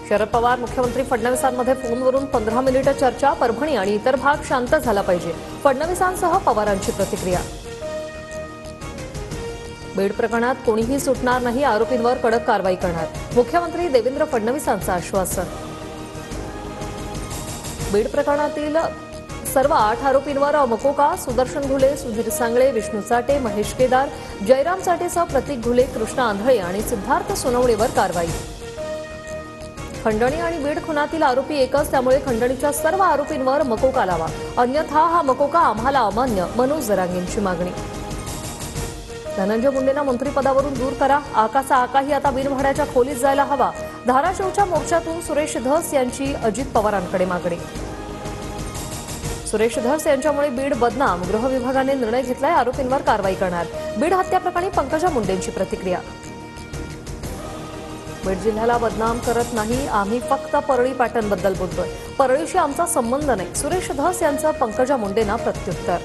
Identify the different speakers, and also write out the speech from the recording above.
Speaker 1: शरद पवार मुख्यमंत्री फडणवीसांमध्ये फोनवरून 15 मिनिटे चर्चा. परभणी आणि इतर भाग शांत झाला पाहिजे. फडणवीसांसह पवारांची प्रतिक्रिया. बीड प्रकरणात कोणीही सुटणार नाही. आरोपींवर कडक कारवाई करणार. मुख्यमंत्री देवेंद्र फडणवीसांचं आश्वासन. बीड प्रकरणातील सर्व 8 आरोपींवर मकोका. सुदर्शन घुले, सुधीर सांगळे, विष्णू चाटे, महेश केदार, जयराम चाटेसह प्रतीक घुले, कृष्णा आंधळे आणि सिद्धार्थ सोनवणेवर कारवाई. खंडणी आणि बीड खुनातील आरोपी एकच, त्यामुळे खंडणीच्या सर्व आरोपींवर मकोका लावा, अन्यथा हा मकोका आम्हाला अमान्य. मनोज जरांगेंची मागणी. धनंजय मुंडेंना मंत्रिपदावरून दूर करा. आकाचा आकाही आता बिनभाड्याच्या खोलीत जायला हवा. धाराशिवच्या मोर्चातून सुरेश धस यांची अजित पवारांकडे मागणी. सुरेश धस यांच्यामुळे बीड बदनाम. गृह विभागाने निर्णय घेतलाय. आरोपींवर कारवाई करणार. बीड हत्या प्रकरणी पंकजा मुंडेंची प्रतिक्रिया. बीड जिल्ह्याला बदनाम करत नाही, आम्ही फक्त परळी पॅटर्नबद्दल बोलतोय. परळीशी आमचा संबंध नाही. सुरेश धस यांचं पंकजा मुंडेंना प्रत्युत्तर.